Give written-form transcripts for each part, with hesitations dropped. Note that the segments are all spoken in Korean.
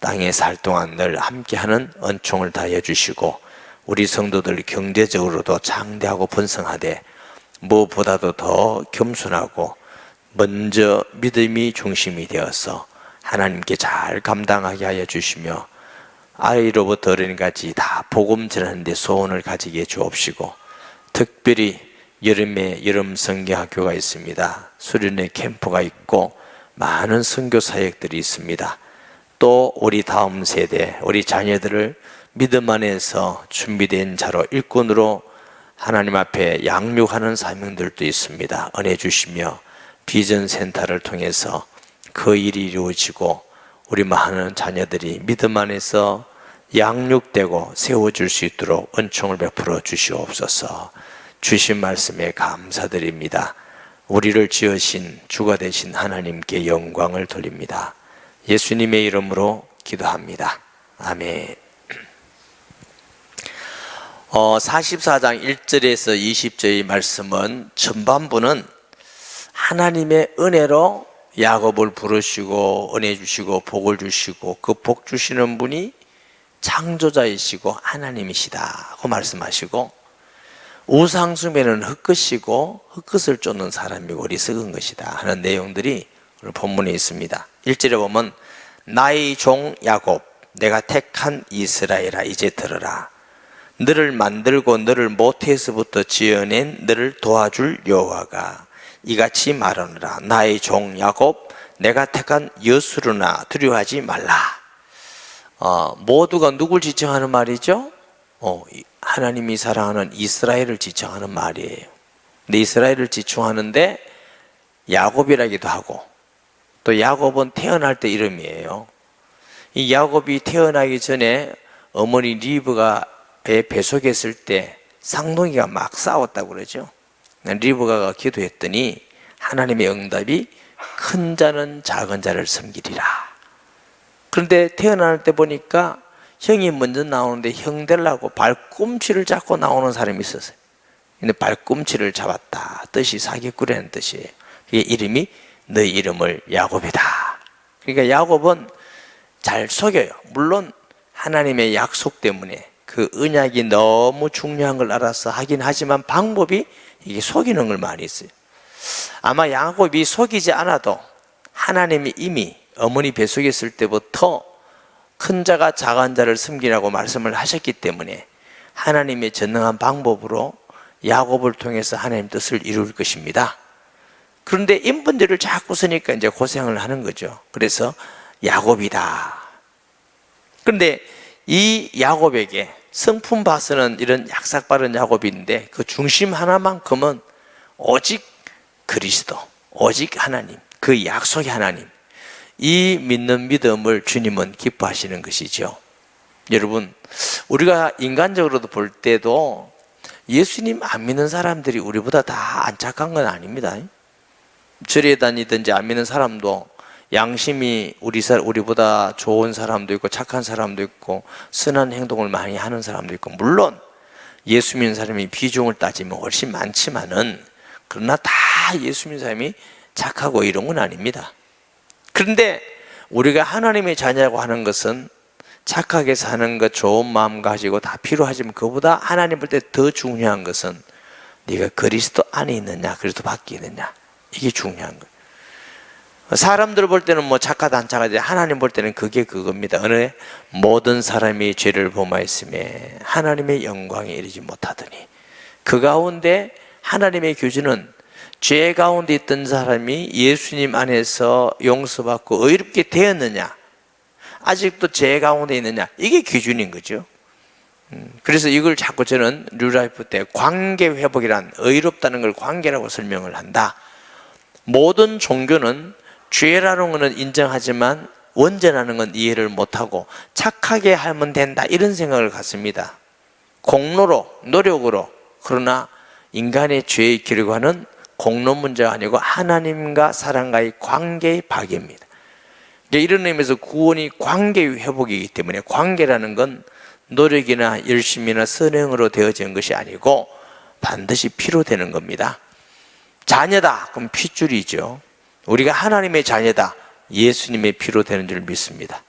땅에 살 동안 늘 함께하는 은총을 다해 주시고 우리 성도들 경제적으로도 장대하고 번성하되 무엇보다도 더 겸손하고 먼저 믿음이 중심이 되어서 하나님께 잘 감당하게 하여 주시며 아이로부터 어린이까지 다 복음 전하는 데 소원을 가지게 해 주옵시고 특별히 여름에 여름 선교학교가 있습니다. 수련회 캠프가 있고 많은 선교 사역들이 있습니다. 또 우리 다음 세대 우리 자녀들을 믿음 안에서 준비된 자로 일꾼으로 하나님 앞에 양육하는 사명들도 있습니다. 은혜 주시며 비전 센터를 통해서 그 일이 이루어지고 우리 많은 자녀들이 믿음 안에서 양육되고 세워줄 수 있도록 은총을 베풀어 주시옵소서. 주신 말씀에 감사드립니다. 우리를 지으신 주가 되신 하나님께 영광을 돌립니다. 예수님의 이름으로 기도합니다. 아멘. 44장 1절에서 20절의 말씀은 전반부는 하나님의 은혜로 야곱을 부르시고 은혜 주시고 복을 주시고 그 복 주시는 분이 창조자이시고 하나님이시다고 말씀하시고 우상숭배는 흙것이고 흙것을 쫓는 사람이고 어리석은 것이다 하는 내용들이 오늘 본문에 있습니다. 1절에 보면 나의 종 야곱 내가 택한 이스라엘아 이제 들으라. 너를 만들고 너를 모태에서부터 지어낸 너를 도와줄 여호와가 이같이 말하노라. 나의 종 야곱 내가 택한 여수르나 두려워하지 말라. 모두가 누굴 지칭하는 말이죠? 하나님이 사랑하는 이스라엘을 지칭하는 말이에요. 근데 이스라엘을 지칭하는데 야곱이라기도 하고 또 야곱은 태어날 때 이름이에요. 이 야곱이 태어나기 전에 어머니 리브가 배속했을 때 쌍둥이가 막 싸웠다고 그러죠. 리브가가 기도했더니 하나님의 응답이 큰 자는 작은 자를 섬기리라. 그런데 태어날 때 보니까 형이 먼저 나오는데 형 되려고 발꿈치를 잡고 나오는 사람이 있었어요. 근데 발꿈치를 잡았다 뜻이 사기꾼이라는 뜻이에요. 그게 이름이 너희 이름을 야곱이다. 그러니까 야곱은 잘 속여요. 물론 하나님의 약속 때문에 그 언약이 너무 중요한 걸 알아서 하긴 하지만 방법이 이게 속이는 걸 많이 있어요. 아마 야곱이 속이지 않아도 하나님이 이미 어머니 뱃속에 있을 때부터 큰 자가 작은 자를 섬기라고 말씀을 하셨기 때문에 하나님의 전능한 방법으로 야곱을 통해서 하나님 뜻을 이룰 것입니다. 그런데 인분들을 자꾸 쓰니까 이제 고생을 하는 거죠. 그래서 야곱이다. 그런데 이 야곱에게 성품 봐서는 이런 약삭 빠른 야곱인데 그 중심 하나만큼은 오직 그리스도, 오직 하나님, 그 약속의 하나님, 이 믿는 믿음을 주님은 기뻐하시는 것이죠. 여러분, 우리가 인간적으로도 볼 때도 예수님 안 믿는 사람들이 우리보다 다 안 착한 건 아닙니다. 절에 다니든지 안 믿는 사람도 양심이 우리보다 좋은 사람도 있고 착한 사람도 있고 선한 행동을 많이 하는 사람도 있고 물론 예수 믿는 사람이 비중을 따지면 훨씬 많지만은 그러나 다 예수 믿는 사람이 착하고 이런 건 아닙니다. 그런데 우리가 하나님의 자녀라고 하는 것은 착하게 사는 것 좋은 마음 가지고 다 필요하지만 그보다 하나님 볼 때 더 중요한 것은 네가 그리스도 안에 있느냐 그리스도 밖에 있느냐 이게 중요한 거예요. 사람들 볼 때는 뭐 착하다 안 착하다 하나님 볼 때는 그게 그겁니다. 어느 모든 사람이 죄를 범하였음에 하나님의 영광에 이르지 못하더니 그 가운데 하나님의 교주는 죄 가운데 있던 사람이 예수님 안에서 용서받고 의롭게 되었느냐 아직도 죄 가운데 있느냐 이게 기준인 거죠. 그래서 이걸 자꾸 저는 뉴라이프 때 관계 회복이란 의롭다는 걸 관계라고 설명을 한다. 모든 종교는 죄라는 것은 인정하지만 원죄라는 건 이해를 못하고 착하게 하면 된다 이런 생각을 갖습니다. 공로로 노력으로 그러나 인간의 죄의 결과는 공로 문제가 아니고 하나님과 사람과의 관계의 파괴입니다. 이런 의미에서 구원이 관계 회복이기 때문에 관계라는 건 노력이나 열심이나 선행으로 되어진 것이 아니고 반드시 피로 되는 겁니다. 자녀다 그럼 핏줄이죠. 우리가 하나님의 자녀다 예수님의 피로 되는 줄 믿습니다.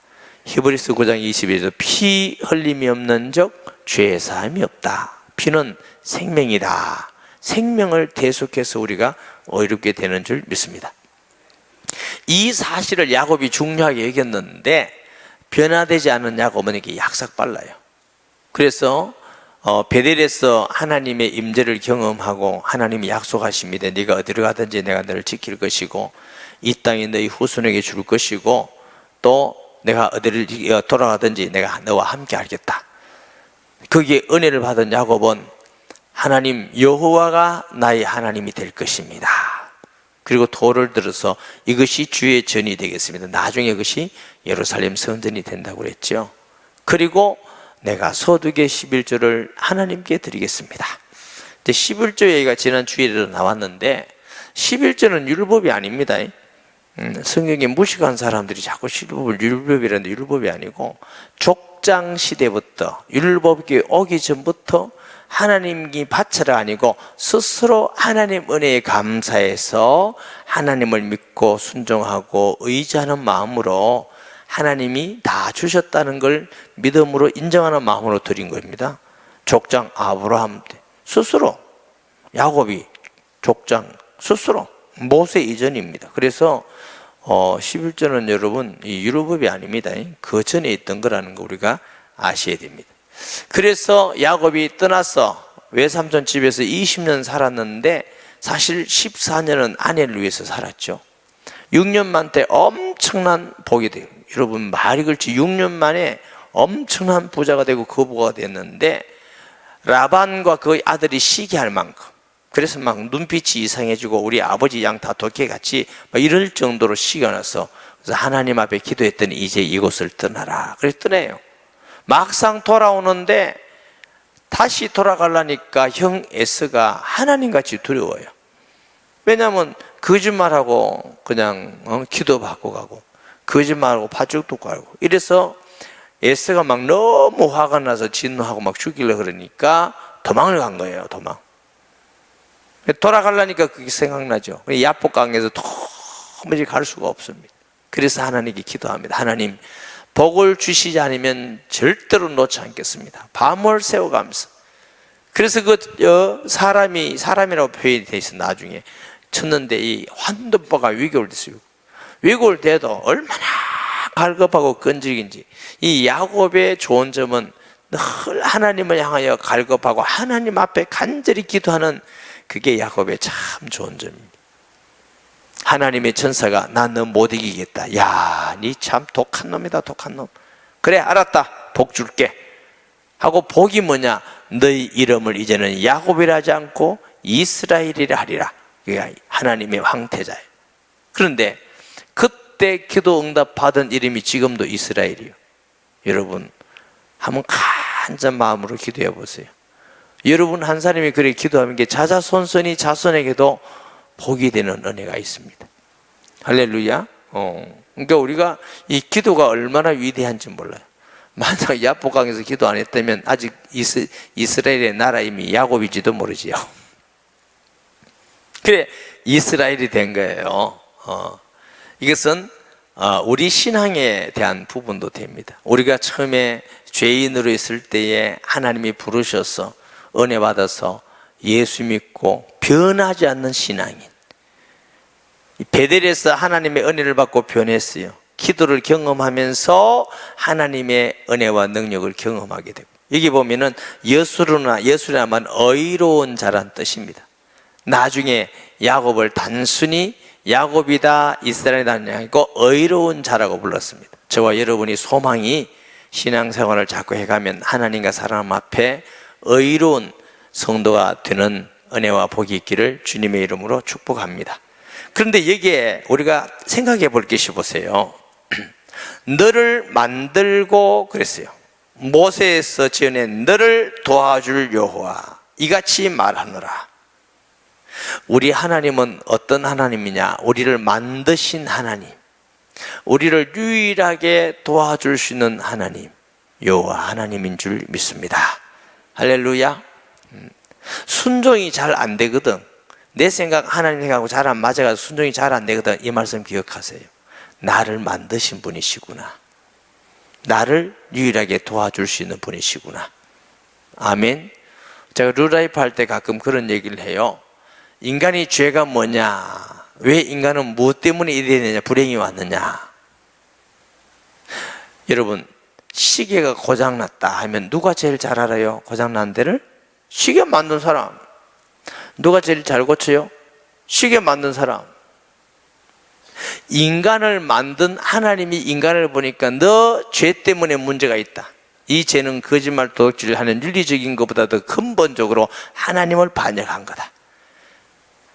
히브리서 9장 22절 피 흘림이 없는 적 죄 사함이 없다. 피는 생명이다. 생명을 대속해서 우리가 의롭게 되는 줄 믿습니다. 이 사실을 야곱이 중요하게 여겼는데 변화되지 않은 야곱은 이렇게 약삭 빨라요. 그래서 베델에서 하나님의 임재를 경험하고 하나님이 약속하십니다. 네가 어디로 가든지 내가 너를 지킬 것이고 이 땅이 너희 후손에게 줄 것이고 또 내가 어디를 돌아가든지 내가 너와 함께 하겠다. 거기에 은혜를 받은 야곱은 하나님 여호와가 나의 하나님이 될 것입니다. 그리고 돌을 들어서 이것이 주의 전이 되겠습니다. 나중에 그것이 예루살렘 성전이 된다고 그랬죠. 그리고 내가 소득의 11조를 하나님께 드리겠습니다. 11조 얘기가 지난 주일에도 나왔는데 11조는 율법이 아닙니다. 성경에 무식한 사람들이 자꾸 율법이라는데 율법이 아니고 족장 시대부터 율법이 오기 전부터 하나님이 바쳐가 아니고 스스로 하나님 은혜에 감사해서 하나님을 믿고 순종하고 의지하는 마음으로 하나님이 다 주셨다는 걸 믿음으로 인정하는 마음으로 드린 겁니다. 족장 아브라함 스스로, 야곱이 족장 스스로, 모세 이전입니다. 그래서 11조는 여러분 이 율법이 아닙니다. 그 전에 있던 거라는 거 우리가 아셔야 됩니다. 그래서 야곱이 떠나서 외삼촌 집에서 20년 살았는데 사실 14년은 아내를 위해서 살았죠. 6년 만에 엄청난 복이 돼요. 여러분 말이 그렇지 6년 만에 엄청난 부자가 되고 거부가 됐는데 라반과 그 아들이 시기할 만큼, 그래서 막 눈빛이 이상해지고 우리 아버지 양 다 독해같이 이럴 정도로 시기가 나서 그래서 하나님 앞에 기도했더니 이제 이곳을 떠나라. 그래서 떠나요. 막상 돌아오는데 다시 돌아가려니까 형 에스가 하나님같이 두려워요. 왜냐하면 거짓말하고 그냥 기도받고 가고 거짓말하고 팥죽도 깔고 이래서 에스가 막 너무 화가 나서 진노하고 막 죽이려고 그러니까 도망을 간 거예요. 도망. 돌아가려니까 그게 생각나죠. 야복강에서 도무지 갈 수가 없습니다. 그래서 하나님께 기도합니다. 하나님 복을 주시지 않으면 절대로 놓지 않겠습니다. 밤을 새워가면서. 그래서 사람이라고 표현이 돼 있어. 나중에 쳤는데 이 환도바가 위골 됐어요. 위골 돼도 얼마나 갈급하고 끈질긴지. 이 야곱의 좋은 점은 늘 하나님을 향하여 갈급하고 하나님 앞에 간절히 기도하는 그게 야곱의 참 좋은 점입니다. 하나님의 천사가 나 너 못 이기겠다. 야, 니 참 독한 놈이다. 독한 놈. 그래 알았다. 복 줄게 하고 복이 뭐냐? 너희 이름을 이제는 야곱이라 하지 않고 이스라엘이라 하리라. 그게 하나님의 황태자예요. 그런데 그때 기도 응답 받은 이름이 지금도 이스라엘이에요. 여러분 한번 간절 마음으로 기도해 보세요. 여러분 한 사람이 그렇게 기도하면 게 자자손손이 자손에게도 복이 되는 은혜가 있습니다. 할렐루야. 그러니까 우리가 이 기도가 얼마나 위대한지 몰라요. 만약 야복강에서 기도 안 했다면 아직 이스라엘의 나라 이미 야곱이지도 모르지요. 그래 이스라엘이 된 거예요. 이것은 우리 신앙에 대한 부분도 됩니다. 우리가 처음에 죄인으로 있을 때에 하나님이 부르셔서 은혜 받아서 예수 믿고 변하지 않는 신앙인, 베델에서 하나님의 은혜를 받고 변했어요. 기도를 경험하면서 하나님의 은혜와 능력을 경험하게 되고, 여기 보면은 여수라만 의로운 자란 뜻입니다. 나중에 야곱을 단순히 야곱이다 이스라엘이다 아니고 의로운 자라고 불렀습니다. 저와 여러분이 소망이 신앙생활을 자꾸 해가면 하나님과 사람 앞에 의로운 성도가 되는 은혜와 복이 있기를 주님의 이름으로 축복합니다. 그런데 여기에 우리가 생각해 볼 것이 보세요. 너를 만들고 그랬어요. 모세에서 지어낸 너를 도와줄 여호와 이같이 말하노라. 우리 하나님은 어떤 하나님이냐? 우리를 만드신 하나님, 우리를 유일하게 도와줄 수 있는 하나님, 여호와 하나님인 줄 믿습니다. 할렐루야. 순종이 잘 안 되거든. 내 생각 하나님 생각하고 잘 안 맞아가지고 순종이 잘 안 되거든. 이 말씀 기억하세요. 나를 만드신 분이시구나. 나를 유일하게 도와줄 수 있는 분이시구나. 아멘. 제가 루라이프 할 때 가끔 그런 얘기를 해요. 인간이 죄가 뭐냐? 왜 인간은 무엇 때문에 이래야 되냐? 불행이 왔느냐? 여러분, 시계가 고장났다 하면 누가 제일 잘 알아요? 고장난 데를? 시계 만든 사람. 누가 제일 잘 고쳐요? 시계 만든 사람. 인간을 만든 하나님이 인간을 보니까 너 죄 때문에 문제가 있다. 이 죄는 거짓말, 도둑질을 하는 윤리적인 것보다 더 근본적으로 하나님을 반역한 거다.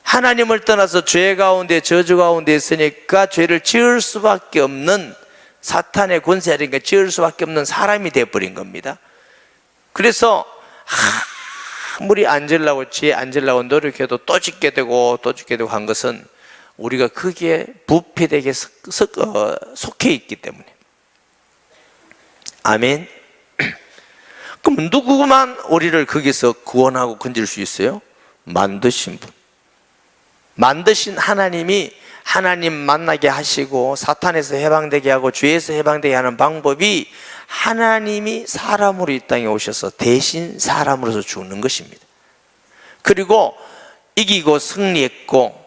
하나님을 떠나서 죄 가운데, 저주 가운데 있으니까 죄를 지을 수밖에 없는, 사탄의 권세하니까 지을 수밖에 없는 사람이 되어버린 겁니다. 그래서 아무리 안 지으려고, 죄 안 지으려고 노력해도 또 짓게 되고 또 짓게 되고 한 것은 우리가 거기에 부패되게 속해 있기 때문에. 아멘. 그럼 누구만 우리를 거기서 구원하고 건질 수 있어요? 만드신 분. 만드신 하나님이, 하나님 만나게 하시고 사탄에서 해방되게 하고 죄에서 해방되게 하는 방법이 하나님이 사람으로 이 땅에 오셔서 대신 사람으로서 죽는 것입니다. 그리고 이기고 승리했고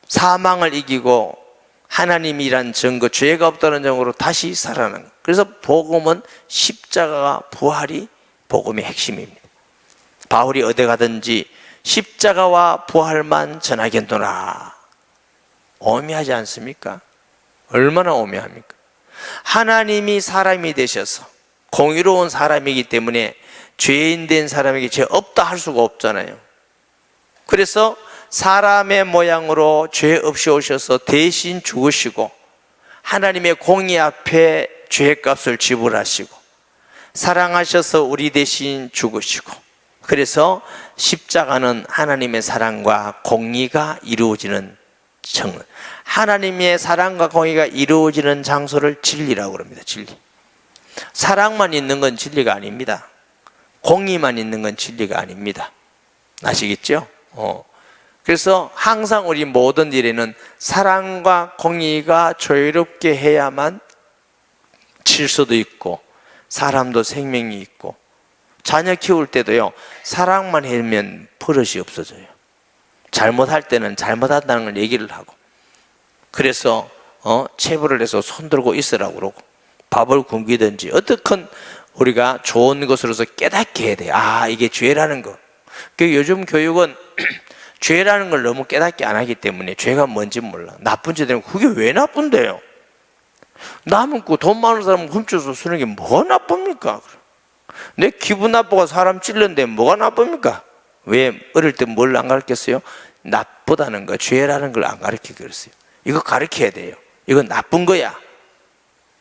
사망을 이기고 하나님이란 증거, 죄가 없다는 증거로 다시 살아나는 거예요. 그래서 복음은 십자가가 부활이 복음의 핵심입니다. 바울이 어디 가든지 십자가와 부활만 전하겠노라. 오묘하지 않습니까? 얼마나 오묘합니까? 하나님이 사람이 되셔서 공의로운 사람이기 때문에 죄인 된 사람에게 죄 없다 할 수가 없잖아요. 그래서 사람의 모양으로 죄 없이 오셔서 대신 죽으시고 하나님의 공의 앞에 죄값을 지불하시고 사랑하셔서 우리 대신 죽으시고, 그래서 십자가는 하나님의 사랑과 공의가 이루어지는 하나님의 사랑과 공의가 이루어지는 장소를 진리라고 그럽니다. 진리. 사랑만 있는 건 진리가 아닙니다. 공의만 있는 건 진리가 아닙니다. 아시겠죠? 그래서 항상 우리 모든 일에는 사랑과 공의가 조율롭게 해야만 질서도 있고 사람도 생명이 있고, 자녀 키울 때도요, 사랑만 하면 버릇이 없어져요. 잘못할 때는 잘못한다는 걸 얘기를 하고, 그래서 체벌을 해서 손들고 있으라고 그러고, 밥을 굶기든지 어떻건 우리가 좋은 것으로서 깨닫게 해야 돼요. 아, 이게 죄라는 거. 요즘 교육은 죄라는 걸 너무 깨닫게 안 하기 때문에 죄가 뭔지 몰라. 나쁜 죄들은 그게 왜 나쁜데요? 남은 거 돈 많은 사람은 훔쳐서 쓰는 게 뭐가 나쁩니까? 내 기분 나쁘고 사람 찔렀는데 뭐가 나쁩니까? 왜 어릴 때 뭘 안 가르쳤어요? 나쁘다는 거, 죄라는 걸 안 가르치고 그랬어요. 이거 가르쳐야 돼요. 이건 나쁜 거야.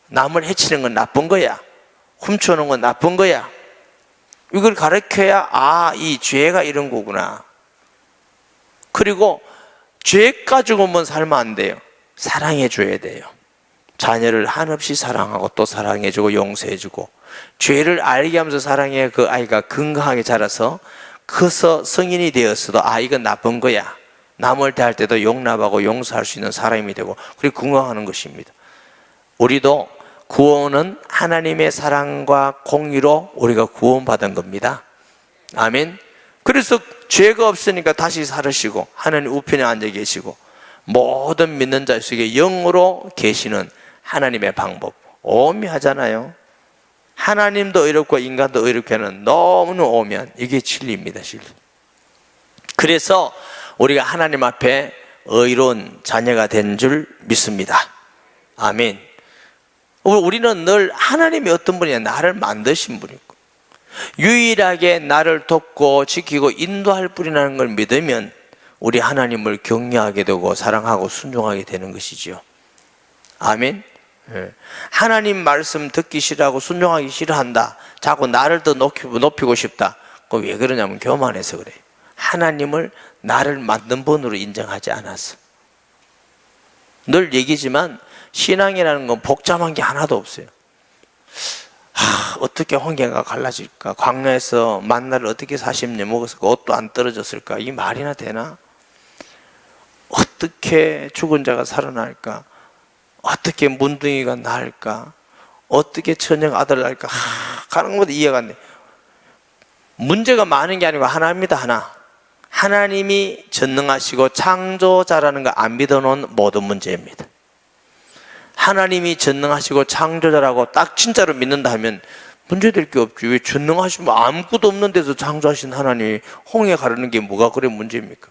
남을 해치는 건 나쁜 거야. 훔쳐오는 건 나쁜 거야. 이걸 가르쳐야, 아, 이 죄가 이런 거구나. 그리고 죄 가지고만 살면 안 돼요. 사랑해 줘야 돼요. 자녀를 한없이 사랑하고 또 사랑해주고 용서해주고, 죄를 알게 하면서 사랑해 그 아이가 건강하게 자라서 커서 성인이 되었어도, 아, 이건 나쁜 거야. 남을 대할 때도 용납하고 용서할 수 있는 사람이 되고, 그리고 건강하는 것입니다. 우리도 구원은 하나님의 사랑과 공의로 우리가 구원받은 겁니다. 아멘. 그래서 죄가 없으니까 다시 살으시고 하나님 우편에 앉아 계시고 모든 믿는 자 속에 영으로 계시는 하나님의 방법, 오묘하잖아요. 하나님도 의롭고 인간도 의롭게 하는 너무나 오묘한, 이게 진리입니다. 진리. 그래서 우리가 하나님 앞에 의로운 자녀가 된 줄 믿습니다. 아멘. 우리는 늘 하나님이 어떤 분이냐, 나를 만드신 분이고 유일하게 나를 돕고 지키고 인도할 분이라는 걸 믿으면 우리 하나님을 경외하게 되고 사랑하고 순종하게 되는 것이지요. 아멘. 하나님 말씀 듣기 싫어하고 순종하기 싫어한다, 자꾸 나를 더 높이고 싶다, 그거 왜 그러냐면 교만해서 그래요. 하나님을 나를 만든 분으로 인정하지 않았어. 늘 얘기지만 신앙이라는 건 복잡한 게 하나도 없어요. 어떻게 환경가 갈라질까? 광야에서 만나를 어떻게 40년 먹었을까? 옷도 안 떨어졌을까? 이 말이나 되나? 어떻게 죽은 자가 살아날까? 어떻게 문둥이가 나을까? 어떻게 천영 아들 낳을까 가는 것도 이해가 안 돼. 문제가 많은 게 아니고 하나입니다. 하나. 하나님이 전능하시고 창조자라는 거 안 믿어놓은 모든 문제입니다. 하나님이 전능하시고 창조자라고 딱 진짜로 믿는다 하면 문제될 게 없지. 왜 전능하시면 아무것도 없는 데서 창조하신 하나님이 홍해 가르는 게 뭐가 그래 문제입니까?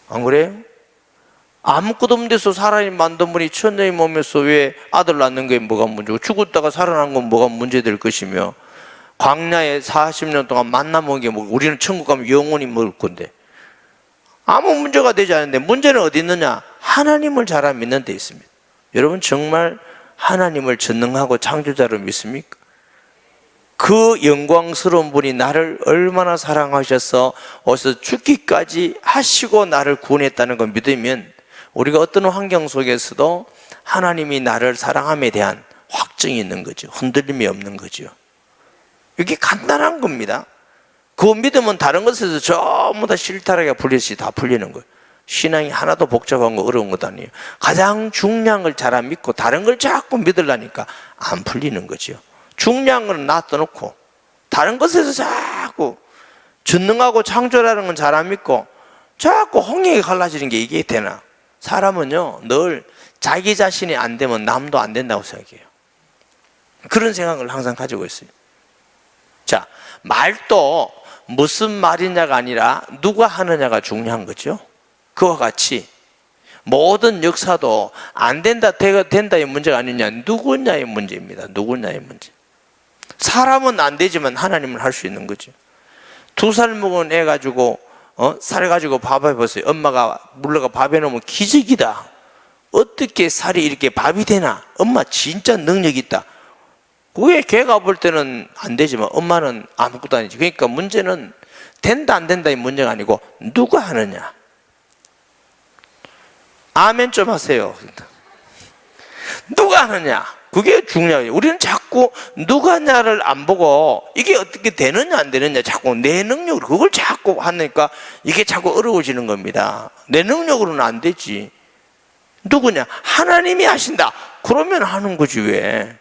안 그래요? 아무것도 없는 데서 사람이 만든 분이 천녀의 몸에서 왜 아들 낳는 게 뭐가 문제고, 죽었다가 살아난 건 뭐가 문제될 것이며, 광야에 40년 동안 만나 먹은 게 뭐, 우리는 천국 가면 영원히 먹을 건데 아무 문제가 되지 않는데, 문제는 어디 있느냐? 하나님을 잘 안 믿는 데 있습니다. 여러분 정말 하나님을 전능하고 창조자로 믿습니까? 그 영광스러운 분이 나를 얼마나 사랑하셔서 어디서 죽기까지 하시고 나를 구원했다는 걸 믿으면 우리가 어떤 환경 속에서도 하나님이 나를 사랑함에 대한 확증이 있는 거죠. 흔들림이 없는 거죠. 이게 간단한 겁니다. 그거 믿으면 다른 것에서 전부 다 실타래가 풀리듯이 다 풀리는 거예요. 신앙이 하나도 복잡한 거 어려운 것도 아니에요. 가장 중요한 걸 잘 안 믿고 다른 걸 자꾸 믿으려니까 안 풀리는 거죠. 중요한 건 놔둬놓고 다른 것에서 자꾸 전능하고 창조라는 건 잘 안 믿고 자꾸 홍역이 갈라지는 게 이게 되나? 사람은요 늘 자기 자신이 안 되면 남도 안 된다고 생각해요. 그런 생각을 항상 가지고 있어요. 자, 말도 무슨 말이냐가 아니라 누가 하느냐가 중요한 거죠. 그와 같이 모든 역사도 안 된다 된다의 문제가 아니냐, 누구냐의 문제입니다. 누구냐의 문제. 사람은 안 되지만 하나님은 할 수 있는 거죠. 2살 먹은 애 가지고 살 가지고 밥 해보세요. 엄마가 물러가 밥에 넣으면 기적이다. 어떻게 살이 이렇게 밥이 되나? 엄마 진짜 능력 있다. 그게 걔가 볼 때는 안 되지만 엄마는 아무것도 아니지. 그러니까 문제는 된다 안 된다의 문제가 아니고 누가 하느냐. 아멘 좀 하세요. 누가 하느냐, 그게 중요해요. 우리는 자꾸 누가 하냐를 안 보고 이게 어떻게 되느냐 안 되느냐 자꾸 내 능력으로 그걸 자꾸 하니까 이게 자꾸 어려워지는 겁니다. 내 능력으로는 안 되지. 누구냐? 하나님이 하신다. 그러면 하는 거지. 왜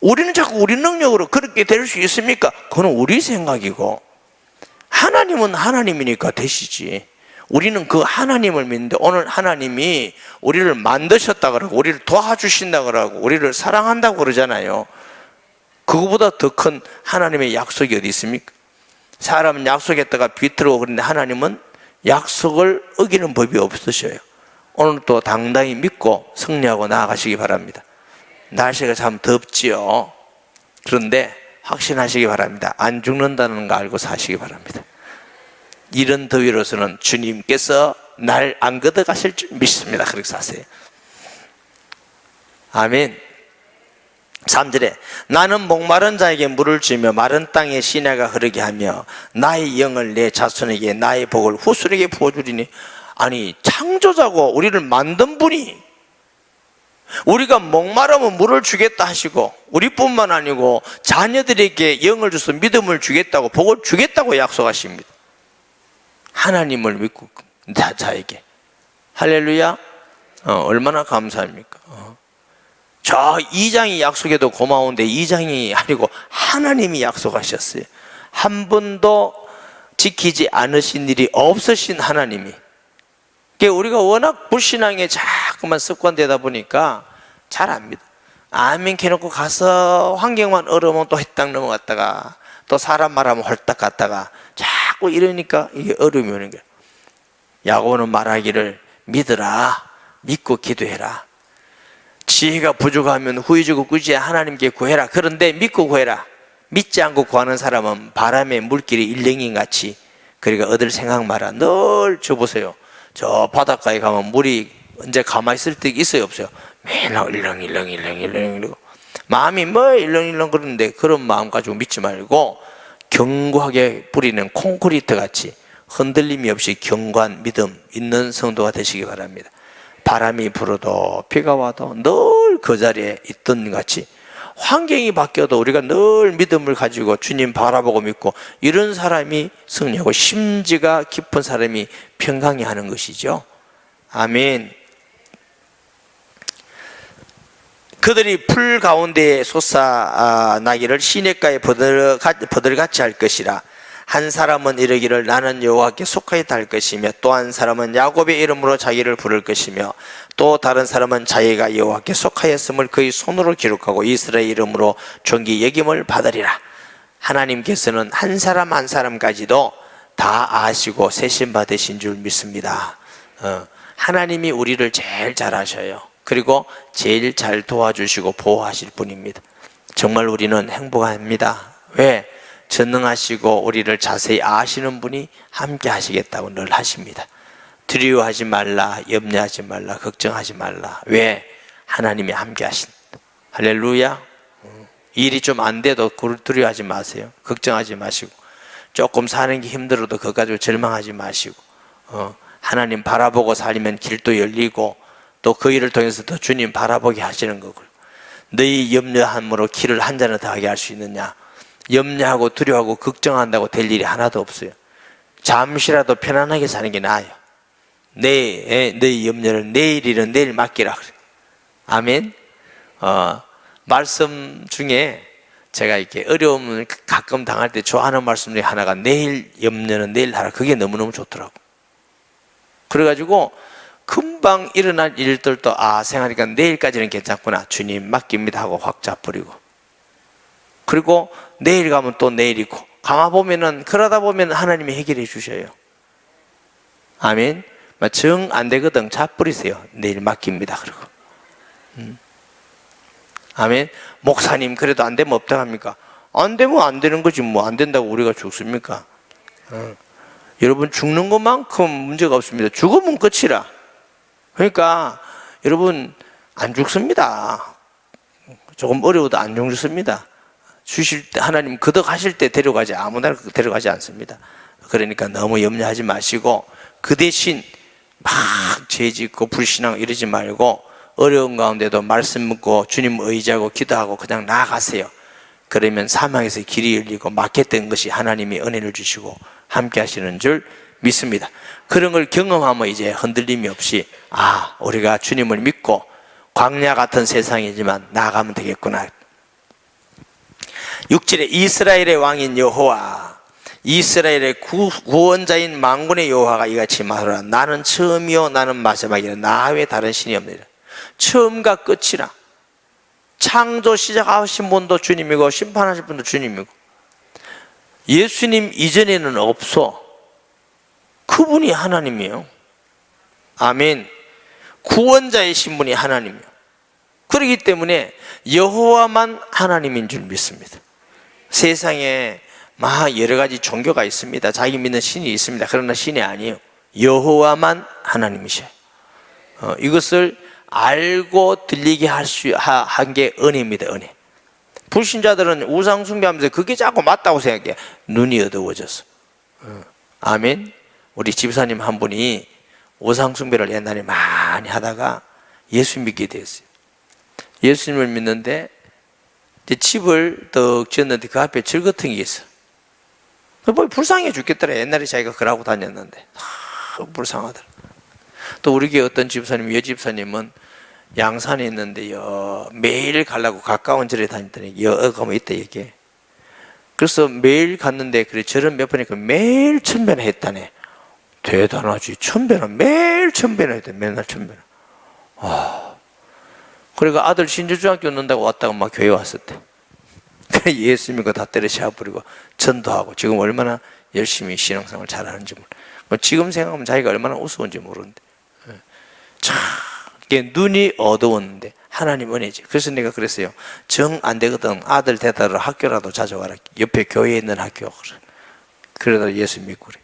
우리는 자꾸 우리 능력으로 그렇게 될 수 있습니까? 그건 우리 생각이고 하나님은 하나님이니까 되시지. 우리는 그 하나님을 믿는데 오늘 하나님이 우리를 만드셨다 그러고 우리를 도와주신다 그러고 우리를 사랑한다고 그러잖아요. 그거보다 더 큰 하나님의 약속이 어디 있습니까? 사람은 약속했다가 비틀고 그런데 하나님은 약속을 어기는 법이 없으셔요. 오늘 또 당당히 믿고 승리하고 나아가시기 바랍니다. 날씨가 참 덥지요. 그런데 확신하시기 바랍니다. 안 죽는다는 거 알고 사시기 바랍니다. 이런 더위로서는 주님께서 날 안 걷어가실 줄 믿습니다. 그렇게 사세요. 아멘. 3절에 나는 목마른 자에게 물을 주며 마른 땅에 시내가 흐르게 하며 나의 영을 내 자손에게 나의 복을 후손에게 부어주리니. 아니, 창조자고 우리를 만든 분이 우리가 목마르면 물을 주겠다 하시고 우리뿐만 아니고 자녀들에게 영을 줘서 믿음을 주겠다고 복을 주겠다고 약속하십니다. 하나님을 믿고 자에게. 할렐루야. 얼마나 감사합니까? 저 2장이 약속해도 고마운데 2장이 아니고 하나님이 약속하셨어요. 한 번도 지키지 않으신 일이 없으신 하나님이. 우리가 워낙 불신앙에 자꾸만 습관되다 보니까 잘 안 믿어. 아멘 캐놓고 가서 환경만 어려우면 또 휘딱 넘어갔다가 또 사람 말하면 홀딱 갔다가 자꾸 이러니까 이게 어려움이 오는 거예요. 야고보는 말하기를 믿으라, 믿고 기도해라. 지혜가 부족하면 후회주고 꾸지에 하나님께 구해라. 그런데 믿고 구해라. 믿지 않고 구하는 사람은 바람의 물길이 일렁이 같이 그러니까 얻을 생각 마라. 늘 줘보세요. 저 바닷가에 가면 물이 언제 가만히 있을 때 있어요 없어요? 매일 일렁일렁 마음이 뭐 일렁일렁 그러는데 그런 마음 가지고 믿지 말고 견고하게 뿌리는 콘크리트 같이 흔들림이 없이 견고한 믿음 있는 성도가 되시기 바랍니다. 바람이 불어도 비가 와도 늘 그 자리에 있던 같이 환경이 바뀌어도 우리가 늘 믿음을 가지고 주님 바라보고 믿고 이런 사람이 승리하고 심지가 깊은 사람이 평강히 하는 것이죠. 아멘. 그들이 풀 가운데에 솟아나기를 시냇가에 버들같이 할 것이라. 한 사람은 이르기를 나는 여호와께 속하였다 할 것이며, 또 한 사람은 야곱의 이름으로 자기를 부를 것이며, 또 다른 사람은 자기가 여호와께 속하였음을 그의 손으로 기록하고 이스라엘 이름으로 존귀 여김을 받으리라. 하나님께서는 한 사람 한 사람까지도 다 아시고 세심 받으신 줄 믿습니다. 하나님이 우리를 제일 잘 아셔요. 그리고 제일 잘 도와주시고 보호하실 분입니다. 정말 우리는 행복합니다. 왜? 전능하시고 우리를 자세히 아시는 분이 함께 하시겠다고 늘 하십니다. 두려워하지 말라, 염려하지 말라, 걱정하지 말라. 왜? 하나님이 함께 하신다. 할렐루야. 일이 좀 안 돼도 두려워하지 마세요. 걱정하지 마시고, 조금 사는 게 힘들어도 그거 가지고 절망하지 마시고, 하나님 바라보고 살면 길도 열리고, 또 그 일을 통해서 더 주님 바라보게 하시는 거고. 너희 염려함으로 길을 한 잔을 더하게 할 수 있느냐? 염려하고 두려워하고 걱정한다고 될 일이 하나도 없어요. 잠시라도 편안하게 사는 게 나아요. 너희 염려를 내일 일은 내일 맡기라 그래. 아멘. 말씀 중에 제가 이렇게 어려움을 가끔 당할 때 좋아하는 말씀 중에 하나가 내일 염려는 내일 하라. 그게 너무너무 좋더라고. 그래가지고 금방 일어날 일들도 생각하니까 내일까지는 괜찮구나, 주님 맡깁니다 하고 확 잡버리고, 그리고 내일 가면 또 내일이고, 가만보면은 그러다 보면 하나님이 해결해 주셔요. 아멘. 정 안 되거든 잡버리세요. 내일 맡깁니다 그러고. 아멘. 목사님 그래도 안 되면 없다 합니까? 안 되면 안 되는 거지, 뭐 안 된다고 우리가 죽습니까? 여러분, 죽는 것만큼 문제가 없습니다. 죽으면 끝이라. 그러니까 여러분, 안 죽습니다. 조금 어려워도 안 죽습니다. 주실 때, 하나님 거듭하실 때 데려가지, 아무나 데려가지 않습니다. 그러니까 너무 염려하지 마시고, 그 대신 막 죄짓고 불신앙 이러지 말고, 어려운 가운데도 말씀 묻고 주님 의지하고 기도하고 그냥 나아가세요. 그러면 사망에서 길이 열리고 막혔던 것이 하나님이 은혜를 주시고 함께 하시는 줄 믿습니다. 그런 걸 경험하면 이제 흔들림이 없이, 우리가 주님을 믿고 광야 같은 세상이지만 나아가면 되겠구나. 6절에 이스라엘의 왕인 여호와, 이스라엘의 구원자인 만군의 여호와가 이같이 말하라. 나는 처음이요 나는 마지막이라. 나 외에 다른 신이 없느니라. 처음과 끝이라. 창조 시작하신 분도 주님이고 심판하실 분도 주님이고, 예수님 이전에는 없어. 그분이 하나님이에요. 아멘. 구원자이신 분이 하나님이에요. 그렇기 때문에 여호와만 하나님인 줄 믿습니다. 세상에 여러 가지 종교가 있습니다. 자기 믿는 신이 있습니다. 그러나 신이 아니에요. 여호와만 하나님이셔요. 이것을 알고 들리게 한 게 은혜입니다. 은혜. 불신자들은 우상 숭배하면서 그게 자꾸 맞다고 생각해. 눈이 어두워졌어. 아멘. 우리 집사님 한 분이 우상 숭배를 옛날에 많이 하다가 예수 믿게 됐어요. 예수님을 믿는데 이제 집을 떡 지었는데 그 앞에 절 같은 게 있어. 뭐 불쌍해 죽겠더라. 옛날에 자기가 그러고 다녔는데 불쌍하더라. 또 우리 교회 어떤 집사님, 여집사님은 양산에 있는데요, 매일 가려고 가까운 절에 다니더니 가면 있다 이게. 그래서 매일 갔는데 그래 절은 몇 번이니까 매일 1000배나 했다네. 대단하지. 1000배나, 매일 1000배나 했대. 맨날 1000배나. 그러니까 아들 신주중학교 넣는다고 왔다가 막 교회 왔었대. 그래 예수 믿고 다 때려치워버리고 전도하고 지금 얼마나 열심히 신앙생활 잘하는지 모르. 지금 생각하면 자기가 얼마나 우스운지 모르는데. 참 이게 눈이 어두웠는데 하나님 은혜지. 그래서 내가 그랬어요. 정 안 되거든 아들 데려다 학교라도 자주 가라. 옆에 교회에 있는 학교. 그러다 예수 믿고 그래.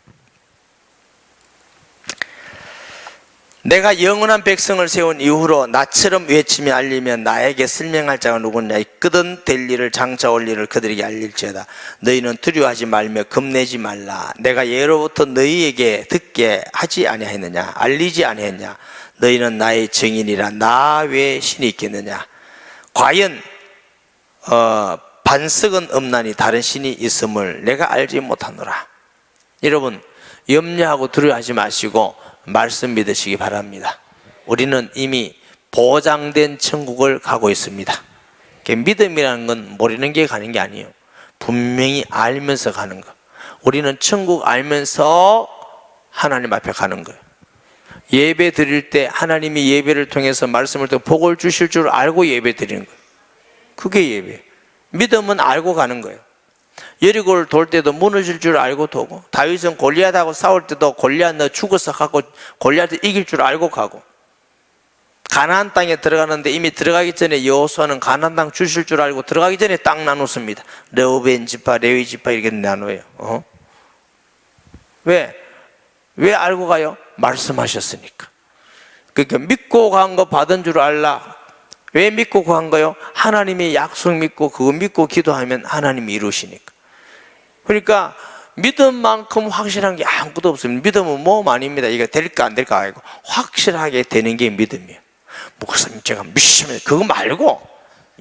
내가 영원한 백성을 세운 이후로 나처럼 외치며 알리면 나에게 설명할 자가 누구냐. 끄든 될 일을 장차 올 일을 그들에게 알릴지어다. 너희는 두려워하지 말며 겁내지 말라. 내가 예로부터 너희에게 듣게 하지 아니하였느냐. 알리지 아니했냐. 너희는 나의 증인이라. 나 외에 신이 있겠느냐. 과연 반석은 없나니 다른 신이 있음을 내가 알지 못하노라. 여러분, 염려하고 두려워하지 마시고 말씀 믿으시기 바랍니다. 우리는 이미 보장된 천국을 가고 있습니다. 믿음이라는 건 모르는 게 가는 게 아니에요. 분명히 알면서 가는 거. 우리는 천국 알면서 하나님 앞에 가는 거예요. 예배 드릴 때 하나님이 예배를 통해서 말씀을 통해 복을 주실 줄 알고 예배 드리는 거예요. 그게 예배. 믿음은 알고 가는 거예요. 여리고를 돌 때도 무너질 줄 알고 도고, 다윗은 골리앗하고 싸울 때도 골리앗 너 죽어서 가고 골리앗을 이길 줄 알고 가고, 가나안 땅에 들어가는데 이미 들어가기 전에 여호수아는 가나안 땅 주실 줄 알고 들어가기 전에 땅 나눴습니다. 르우벤 지파, 레위 지파 이렇게 나눠요. 왜 알고 가요? 말씀하셨으니까. 그러니까 믿고 간 거 받은 줄 알라. 왜 믿고 간 거요? 하나님의 약속 믿고 그거 믿고 기도하면 하나님이 이루시니까. 그러니까 믿음만큼 확실한 게 아무것도 없습니다. 믿음은 몸 아닙니다. 이게 될까 안 될까 아니고 확실하게 되는 게 믿음이에요. 목사님 제가 믿습니다. 그거 말고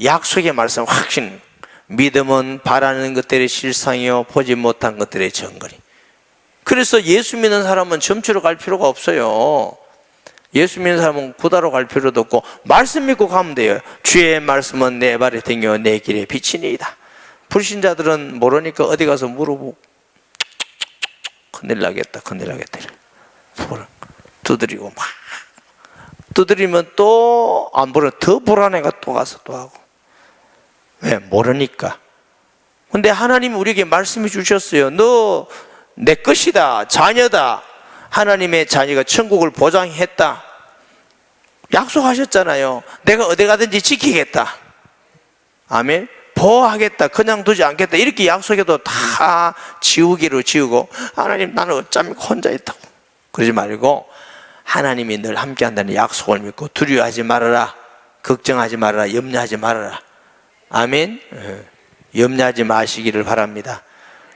약속의 말씀 확신. 믿음은 바라는 것들의 실상이요 보지 못한 것들의 정거리. 그래서 예수 믿는 사람은 점치러 갈 필요가 없어요. 예수 믿는 사람은 구다로 갈 필요도 없고 말씀 믿고 가면 돼요. 주의 말씀은 내 발에 등이요 내 길에 비치니이다. 불신자들은 모르니까 어디 가서 물어보고 큰일 나겠다 두드리고 막 두드리면 또 안 불어 더 불안해가 또 가서 또 하고. 왜? 모르니까. 근데 하나님이 우리에게 말씀해 주셨어요. 너 내 것이다, 자녀다. 하나님의 자녀가 천국을 보장했다. 약속하셨잖아요. 내가 어디 가든지 지키겠다. 아멘. 보호하겠다. 그냥 두지 않겠다. 이렇게 약속해도 다 지우기로 지우고 하나님 나는 어쩌면 혼자 있다고 그러지 말고 하나님이 늘 함께 한다는 약속을 믿고 두려워하지 말아라. 걱정하지 말아라. 염려하지 말아라. 아멘. 염려하지 마시기를 바랍니다.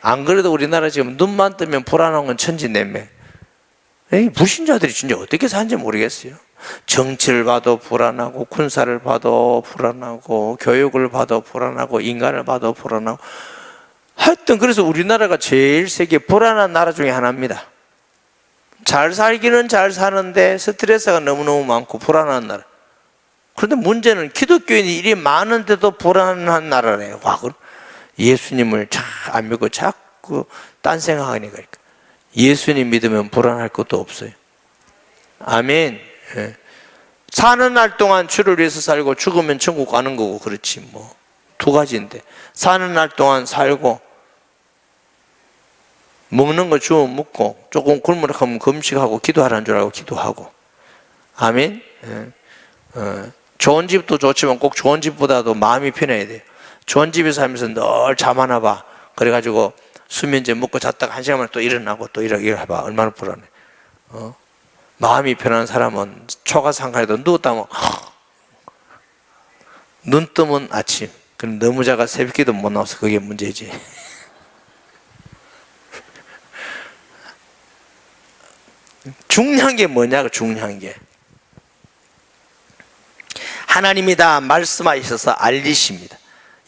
안 그래도 우리나라 지금 눈만 뜨면 불안한 건 천지내매. 불신자들이 진짜 어떻게 사는지 모르겠어요. 정치를 봐도 불안하고 군사를 봐도 불안하고 교육을 봐도 불안하고 인간을 봐도 불안하고 하여튼 그래서 우리나라가 제일 세계 불안한 나라 중에 하나입니다. 잘 살기는 잘 사는데 스트레스가 너무너무 많고 불안한 나라. 그런데 문제는 기독교인이 이리 많은데도 불안한 나라래요. 과거는 예수님을 잘 안 믿고 자꾸 딴 생각하니까. 예수님 믿으면 불안할 것도 없어요. 아멘. 사는 날 동안 주를 위해서 살고 죽으면 천국 가는 거고 그렇지 뭐. 두 가지인데 사는 날 동안 살고 먹는 거 주면 먹고 조금 굶으라 하면 금식하고 기도하라는 줄 알고 기도하고. 아멘. 좋은 집도 좋지만 꼭 좋은 집보다도 마음이 편해야 돼요. 좋은 집에 살면서 늘 잠 하나 봐. 그래가지고 수면제 먹고 잤다가 한 시간 만에 또 일어나고 또 일어나봐. 얼마나 불안해. 마음이 편한 사람은 초가상가에도 누웠다면 눈 뜨면 아침. 그럼 너무 자가 새벽기도 못 나와서 그게 문제지. 중요한 게 뭐냐고. 중요한 게 하나님이 다 말씀하셔서 알리십니다.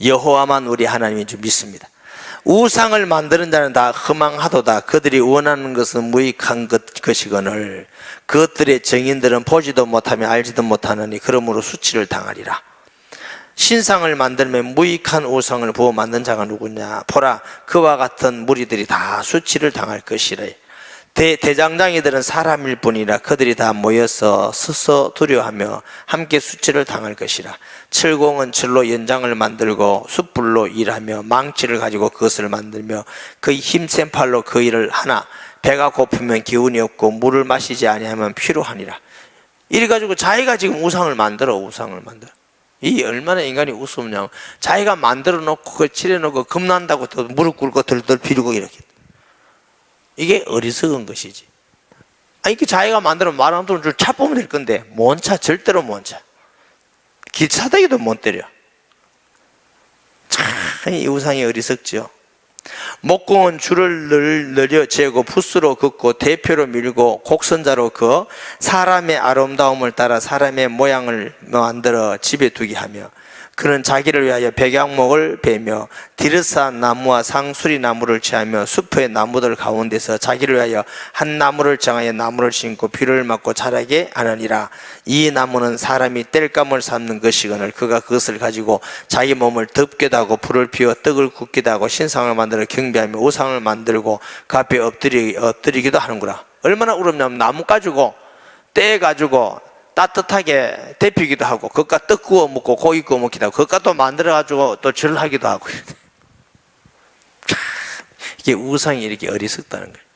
여호와만 우리 하나님인 줄 믿습니다. 우상을 만드는 자는 다 허망하도다. 그들이 원하는 것은 무익한 것이거늘 그것들의 정인들은 보지도 못하며 알지도 못하느니 그러므로 수치를 당하리라. 신상을 만들면 무익한 우상을 부어 만든 자가 누구냐. 보라 그와 같은 무리들이 다 수치를 당할 것이라. 대장장이들은 사람일 뿐이라 그들이 다 모여서 스스로 두려워하며 함께 수치를 당할 것이라. 철공은 철로 연장을 만들고 숯불로 일하며 망치를 가지고 그것을 만들며 그의 힘센 팔로 그 일을 하나. 배가 고프면 기운이 없고 물을 마시지 아니하면 피로하니라. 이래가지고 자기가 지금 우상을 만들어. 이 얼마나 인간이 우습냐고. 자기가 만들어 놓고 그걸 칠해 놓고 겁난다고 또 무릎 꿇고 덜덜 비르고 이렇게. 이게 어리석은 것이지. 이렇게 자기가 만들어 말하는 줄 차 뽑으면 될 건데 못 차. 절대로 못 차. 기차대기도 못 때려. 참 이 우상이 어리석죠. 목공은 줄을 늘려 재고 붓으로 긋고 대표로 밀고 곡선자로 그어 사람의 아름다움을 따라 사람의 모양을 만들어 집에 두게 하며 그는 자기를 위하여 백양목을 베며 디르사 나무와 상수리 나무를 취하며 숲의 나무들 가운데서 자기를 위하여 한 나무를 정하여 나무를 심고 비를 맞고 자라게 하느니라. 이 나무는 사람이 땔감을 삼는 것이거늘 그가 그것을 가지고 자기 몸을 덮기도 하고 불을 피워 떡을 굽기도 하고 신상을 만들어 경배하며 우상을 만들고 그 앞에 엎드리기도 하는구나. 얼마나 어렵냐면 나무 가지고 떼 가지고 따뜻하게 데피기도 하고 그것과 떡 구워 먹고 고기 구워 먹기도 하고 그것과 또 만들어 가지고 또 절을 하기도 하고 이게 우상이 이렇게 어리석다는 거예요.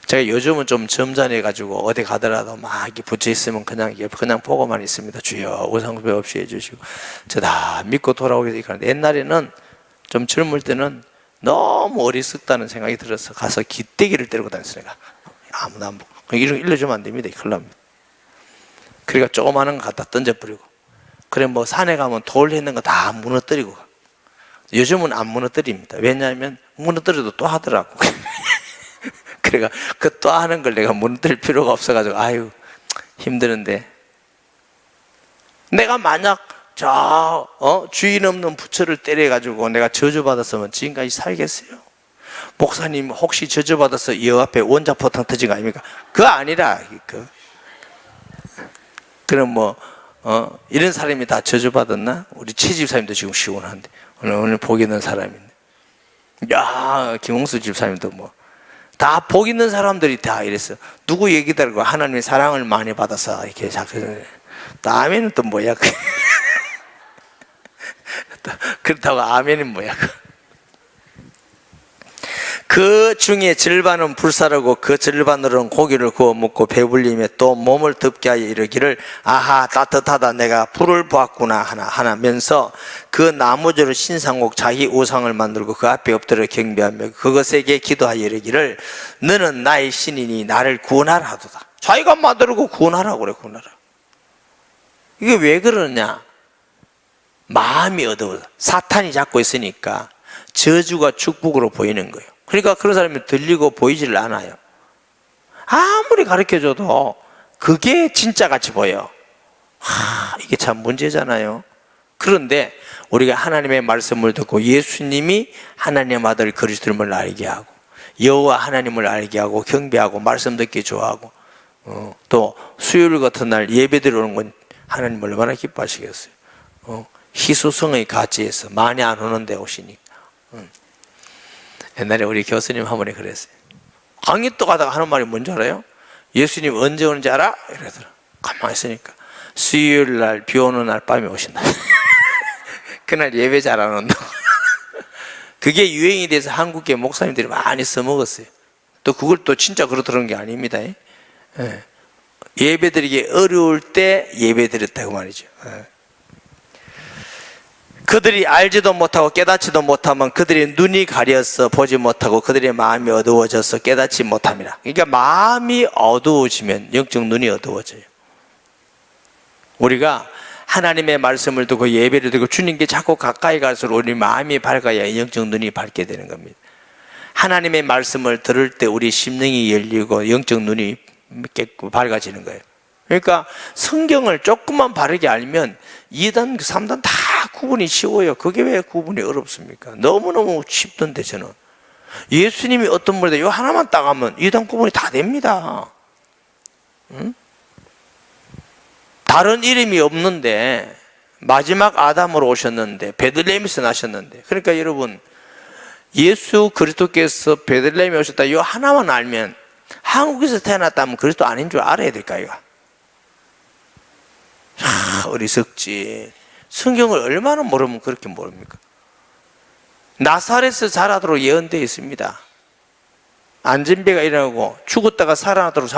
제가 요즘은 좀 점잖해 가지고 어디 가더라도 막 이렇게 붙여 있으면 그냥 보고만 있습니다. 주여 우상 숭배 없이 해주시고 저 다 믿고 돌아오게 하는데 옛날에는 좀 젊을 때는 너무 어리석다는 생각이 들어서 가서 기대기를 때리고 다녔으니까 아무나 안 보고 이런 거 일러주면 안 됩니다. 큰일 납니다. 그러니까 조그마한 거 갖다 던져버리고 그래 뭐 산에 가면 돌 있는 거 다 무너뜨리고 요즘은 안 무너뜨립니다. 왜냐하면 무너뜨려도 또 하더라고. 그러니까 그 또 하는 걸 내가 무너뜨릴 필요가 없어가지고 아유 힘드는데 내가 만약 주인 없는 부처를 때려가지고 내가 저주받았으면 지금까지 살겠어요? 목사님 혹시 저주받아서 여 앞에 원자포탄 터진 거 아닙니까? 그거 아니라 그럼 뭐 이런 사람이 다 저주받았나? 우리 최 집사님도 지금 시원한데 오늘 복 있는 사람인데 야 김홍수 집사님도 뭐 다 복 있는 사람들이 다 이랬어. 누구 얘기 들고 하나님의 사랑을 많이 받아서 이렇게 작성을 아멘은 또 뭐야? 그렇다고 아멘은 뭐야? 그 중에 절반은 불사르고 그 절반으로는 고기를 구워 먹고 배불리며 또 몸을 덮게 하여 이르기를 아하 따뜻하다 내가 불을 보았구나 하면서 그 나무저를 신상곡 자기 우상을 만들고 그 앞에 엎드려 경배하며 그것에게 기도하여 이르기를 너는 나의 신이니 나를 구원하라 하도다. 자기가 만들고 구원하라고 그래. 구원하라. 이게 왜 그러냐? 마음이 어두워. 사탄이 잡고 있으니까 저주가 축복으로 보이는 거예요. 그러니까 그런 사람이 들리고 보이지를 않아요. 아무리 가르쳐줘도 그게 진짜같이 보여. 이게 참 문제잖아요. 그런데 우리가 하나님의 말씀을 듣고 예수님이 하나님의 아들 그리스도를 알게 하고 여호와 하나님을 알게 하고 경배하고 말씀 듣기 좋아하고 또 수요일 같은 날 예배 드리는 건 하나님 얼마나 기뻐하시겠어요. 희소성의 가치에서 많이 안 오는데 오시니까. 옛날에 우리 교수님 한 번에 그랬어요. 강의 또 가다가 하는 말이 뭔지 알아요? 예수님 언제 오는지 알아? 이러더라. 가만히 있으니까 수요일 날 비 오는 날 밤에 오신다. 그날 예배 잘 안 온다고. 그게 유행이 돼서 한국계 목사님들이 많이 써먹었어요. 또 그걸 또 진짜 그렇더라는 게 아닙니다. 예배 드리기 어려울 때 예배 드렸다고 말이죠. 그들이 알지도 못하고 깨닫지도 못하면 그들의 눈이 가려서 보지 못하고 그들의 마음이 어두워져서 깨닫지 못함이라. 그러니까 마음이 어두워지면 영적 눈이 어두워져요. 우리가 하나님의 말씀을 듣고 예배를 듣고 주님께 자꾸 가까이 갈수록 우리 마음이 밝아야 영적 눈이 밝게 되는 겁니다. 하나님의 말씀을 들을 때 우리 심령이 열리고 영적 눈이 밝아지는 거예요. 그러니까 성경을 조금만 바르게 알면 2단, 3단 다 구분이 쉬워요. 그게 왜 구분이 어렵습니까? 너무너무 쉽던데 저는. 예수님이 어떤 분인데 이 하나만 딱 하면 2단 구분이 다 됩니다. 응? 다른 이름이 없는데 마지막 아담으로 오셨는데 베들레헴에서 나셨는데 그러니까 여러분 예수 그리스도께서 베들레헴에 오셨다 이 하나만 알면 한국에서 태어났다면 그리스도 아닌 줄 알아야 될까요? 어리석지. 성경을 얼마나 모르면 그렇게 모릅니까? 나사렛에서 자라도록 예언되어 있습니다. 안전배가 일어나고 죽었다가 살아나도록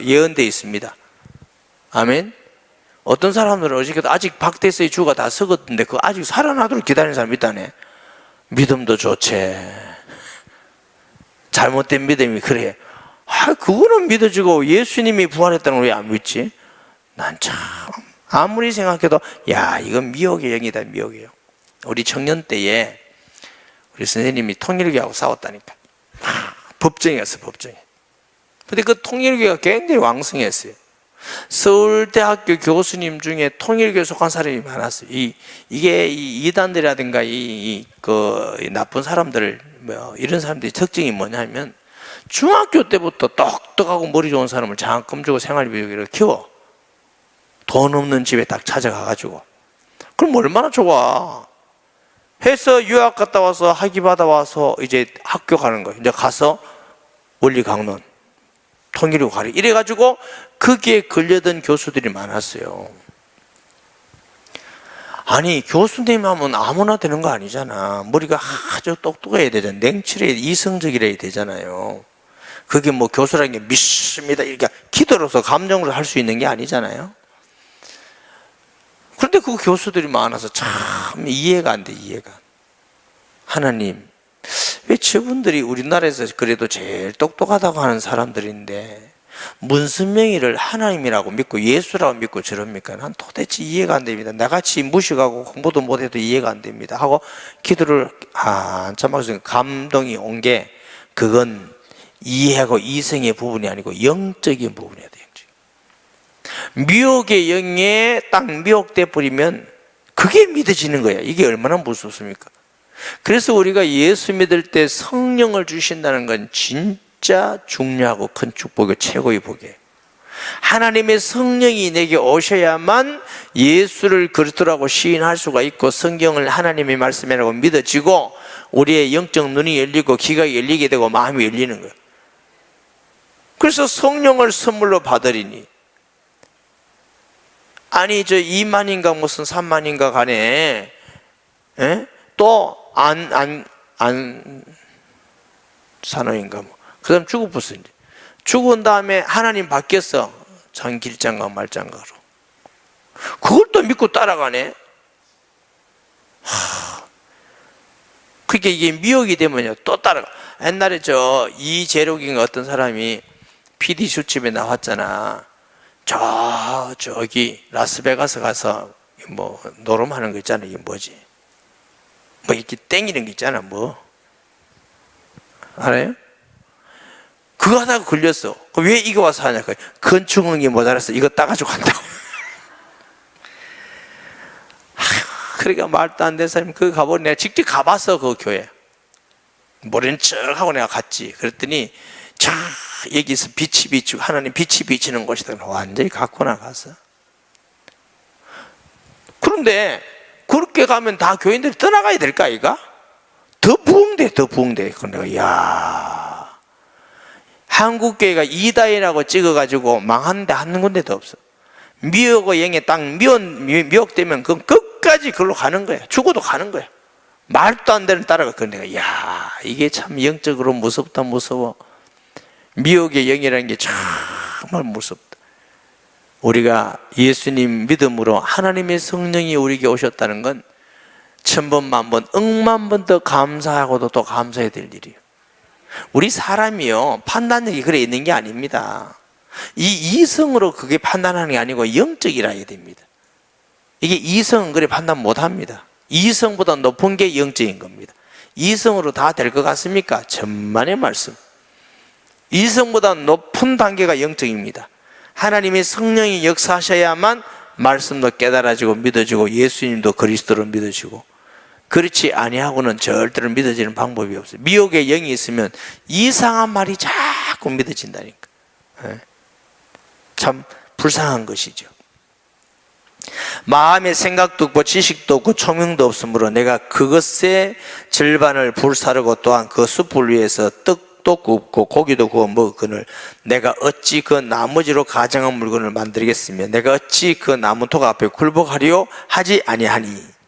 예언되어 있습니다. 아멘. 어떤 사람들은 어저께도 아직 박대서의 주가 다 썩었는데 그거 아직 살아나도록 기다리는 사람이 있다네. 믿음도 좋지. 잘못된 믿음이 그래. 그거는 믿어지고 예수님이 부활했다는 걸 왜 안 믿지? 난 참 아무리 생각해도 야 이건 미혹의 영이다. 미혹의 영. 우리 청년 때에 우리 선생님이 통일교하고 싸웠다니까. 법정이었어. 법정에. 근데 그 통일교가 굉장히 왕성했어요. 서울대학교 교수님 중에 통일교에 속한 사람이 많았어요. 이게 이 이단들이라든가 그 나쁜 사람들, 뭐 이런 사람들의 특징이 뭐냐면 중학교 때부터 똑똑하고 머리 좋은 사람을 장학금 주고 생활비용으로 키워. 돈 없는 집에 딱 찾아가가지고. 그럼 얼마나 좋아. 해서 유학 갔다 와서 학위 받아와서 이제 학교 가는 거예요. 이제 가서 원리 강론, 통일교 가리. 이래가지고 거기에 걸려든 교수들이 많았어요. 아니, 교수님 하면 아무나 되는 거 아니잖아. 머리가 아주 똑똑해야 되잖아. 냉철해야 이성적이라야 되잖아요. 그게 뭐 교수라는 게 믿습니다 이렇게 기도로서 감정으로 할 수 있는 게 아니잖아요. 그런데 그 교수들이 많아서 참 이해가 안 돼, 이해가. 하나님, 왜 저분들이 우리나라에서 그래도 제일 똑똑하다고 하는 사람들인데 문선명이를 하나님이라고 믿고 예수라고 믿고 저럽니까? 난 도대체 이해가 안 됩니다. 나같이 무식하고 공부도 못해도 이해가 안 됩니다 하고 기도를 한참 하고 감동이 온 게 그건 이해하고 이성의 부분이 아니고 영적인 부분이어야 돼요. 미혹의 영에 딱 미혹돼 버리면 그게 믿어지는 거야. 이게 얼마나 무섭습니까? 그래서 우리가 예수 믿을 때 성령을 주신다는 건 진짜 중요하고 큰 축복이고 최고의 복이에요. 하나님의 성령이 내게 오셔야만 예수를 그리스도라고 시인할 수가 있고 성경을 하나님의 말씀이라고 믿어지고 우리의 영적 눈이 열리고 귀가 열리게 되고 마음이 열리는 거예요. 그래서 성령을 선물로 받으리니, 아니 저 2만인가 무슨 3만인가 간에 또 산호인가 뭐 그 사람 죽어버렸어. 이제 죽은 다음에 하나님 바뀌었어. 장길장가 말장가로. 그걸 또 믿고 따라가네. 그게 이게 미혹이 되면요 또 따라가. 옛날에 저 이재록인가 어떤 사람이 PD 술집에 나왔잖아. 저기 라스베가스 가서 뭐 노름하는 거 있잖아. 이게 뭐지? 뭐 이렇게 땡기는 거 있잖아. 뭐 알아요? 그거 하다가 걸렸어. 왜 이거 와서 하냐? 건축응이 모자라서 이거 따가지고 간다고. 그러니까 말도 안 되는 사람이 그거 가보니 내가 직접 가봤어. 그 교회 모른 척하고 내가 갔지. 그랬더니 자 여기서 빛이 비치고 하나님 빛이 비치는 곳이다. 완전히 갖고 나갔어. 그런데 그렇게 가면 다 교인들이 떠나가야 될까 아이가? 더 부흥돼. 그런데 내가 야 한국교회가 이다이라고 찍어가지고 망하는데 한 군데도 없어. 미혹의 영에 딱 미혹되면 그건 끝까지 그걸로 가는 거야. 죽어도 가는 거야. 말도 안 되는 따라가. 그런데 내가 야 이게 참 영적으로 무섭다. 무서워. 미혹의 영이라는 게 정말 무섭다. 우리가 예수님 믿음으로 하나님의 성령이 우리에게 오셨다는 건 1000번, 10,000번, 10,000번 더 감사하고도 또 감사해야 될 일이에요. 우리 사람이요 판단력이 그래 있는 게 아닙니다. 이성으로 그게 판단하는 게 아니고 영적이라 해야 됩니다. 이게 이성은 그래 판단 못합니다. 이성보다 높은 게 영적인 겁니다. 이성으로 다 될 것 같습니까? 천만의 말씀. 이성보다 높은 단계가 영적입니다. 하나님의 성령이 역사하셔야만 말씀도 깨달아지고 믿어지고 예수님도 그리스도로 믿어지고, 그렇지 아니하고는 절대로 믿어지는 방법이 없어요. 미혹의 영이 있으면 이상한 말이 자꾸 믿어진다니까. 참 불쌍한 것이죠. 마음의 생각도 없고 지식도 없고 총명도 없으므로 내가 그것의 절반을 불사르고 또한 그 숯불 위에서 떡도 굽고 고기도 구워 먹거늘 내가 어찌 그 나머지로 가정한 물건을 만들겠으며 내가 어찌 그 나무토가 앞에 굴복하리요 하지 아니하니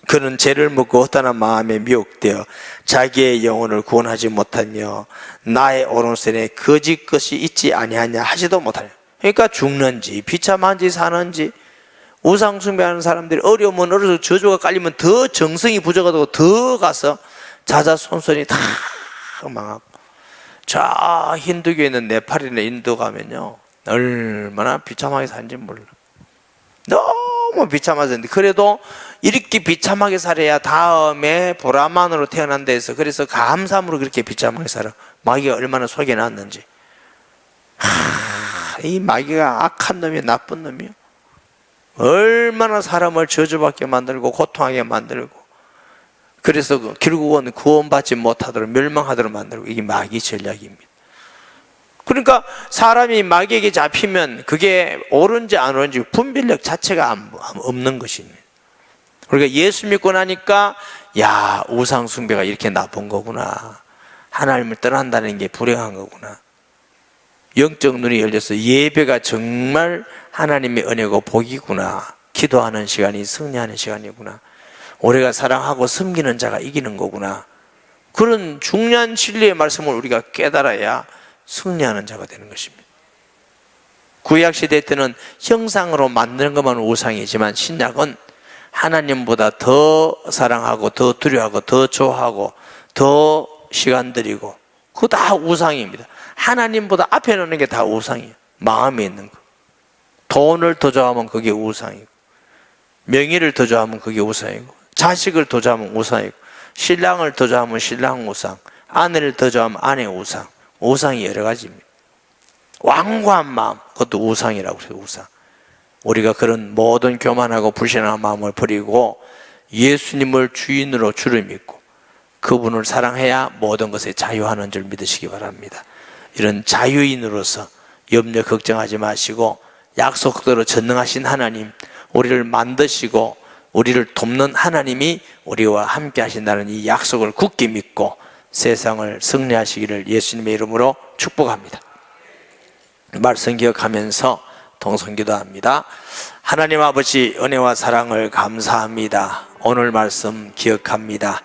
그는 죄를 먹고 허탄한 마음에 미혹되어 자기의 영혼을 구원하지 못하며 나의 오른손에 거짓 것이 있지 아니하냐 하지도 못하냐. 그러니까 죽는지 비참한지 사는지, 우상 숭배하는 사람들이 어려우면 어려서 저주가 깔리면 더 정성이 부족하다고 더 가서 자자손손이 다 망하고. 저 힌두교에 있는 네팔이나 인도 가면요 얼마나 비참하게 사는지 몰라. 너무 비참하던데 그래도 이렇게 비참하게 살아야 다음에 보라만으로 태어난다 해서 그래서 감사함으로 그렇게 비참하게 살아. 마귀가 얼마나 속에 났는지. 이 마귀가 악한 놈이 나쁜 놈이요. 얼마나 사람을 저주받게 만들고 고통하게 만들고, 그래서 결국은 구원받지 못하도록 멸망하도록 만들고, 이게 마귀 전략입니다. 그러니까 사람이 마귀에게 잡히면 그게 옳은지 안 옳은지 분별력 자체가 없는 것입니다. 그러니까 예수 믿고 나니까 야, 우상 숭배가 이렇게 나쁜 거구나, 하나님을 떠난다는 게 불행한 거구나, 영적 눈이 열려서 예배가 정말 하나님의 은혜고 복이구나, 기도하는 시간이 승리하는 시간이구나, 우리가 사랑하고 섬기는 자가 이기는 거구나, 그런 중요한 진리의 말씀을 우리가 깨달아야 승리하는 자가 되는 것입니다. 구약시대 때는 형상으로 만드는 것만 우상이지만 신약은 하나님보다 더 사랑하고 더 두려워하고 더 좋아하고 더 시간 들이고, 그거 다 우상입니다. 하나님보다 앞에 놓는 게 다 우상이에요. 마음에 있는 거. 돈을 더 좋아하면 그게 우상이고, 명예를 더 좋아하면 그게 우상이고, 자식을 더 좋아하면 우상이고, 신랑을 더 좋아하면 신랑 우상, 아내를 더 좋아하면 아내 우상. 우상이 여러 가지입니다. 완고한 마음, 그것도 우상이라고 해요. 우상. 우리가 그런 모든 교만하고 불신한 마음을 버리고 예수님을 주인으로 주를 믿고 그분을 사랑해야 모든 것에 자유하는 줄 믿으시기 바랍니다. 이런 자유인으로서 염려 걱정하지 마시고, 약속대로 전능하신 하나님, 우리를 만드시고 우리를 돕는 하나님이 우리와 함께 하신다는 이 약속을 굳게 믿고 세상을 승리하시기를 예수님의 이름으로 축복합니다. 말씀 기억하면서 동성기도합니다. 하나님 아버지, 은혜와 사랑을 감사합니다. 오늘 말씀 기억합니다.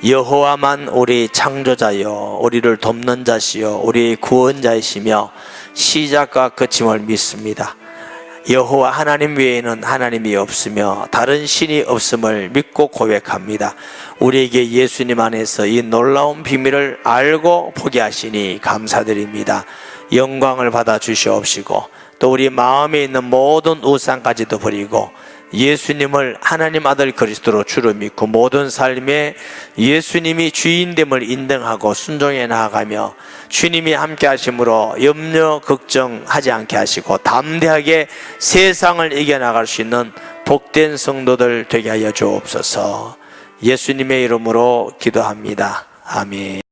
여호와만 우리 창조자여, 우리를 돕는 자시여, 우리의 구원자이시며 시작과 끝임을 믿습니다. 여호와 하나님 외에는 하나님이 없으며 다른 신이 없음을 믿고 고백합니다. 우리에게 예수님 안에서 이 놀라운 비밀을 알고 보게 하시니 감사드립니다. 영광을 받아 주시옵시고, 또 우리 마음에 있는 모든 우상까지도 버리고 예수님을 하나님 아들 그리스도로 주로 믿고 모든 삶에 예수님이 주인됨을 인정하고 순종해 나아가며 주님이 함께 하심으로 염려 걱정하지 않게 하시고 담대하게 세상을 이겨나갈 수 있는 복된 성도들 되게 하여 주옵소서. 예수님의 이름으로 기도합니다. 아멘.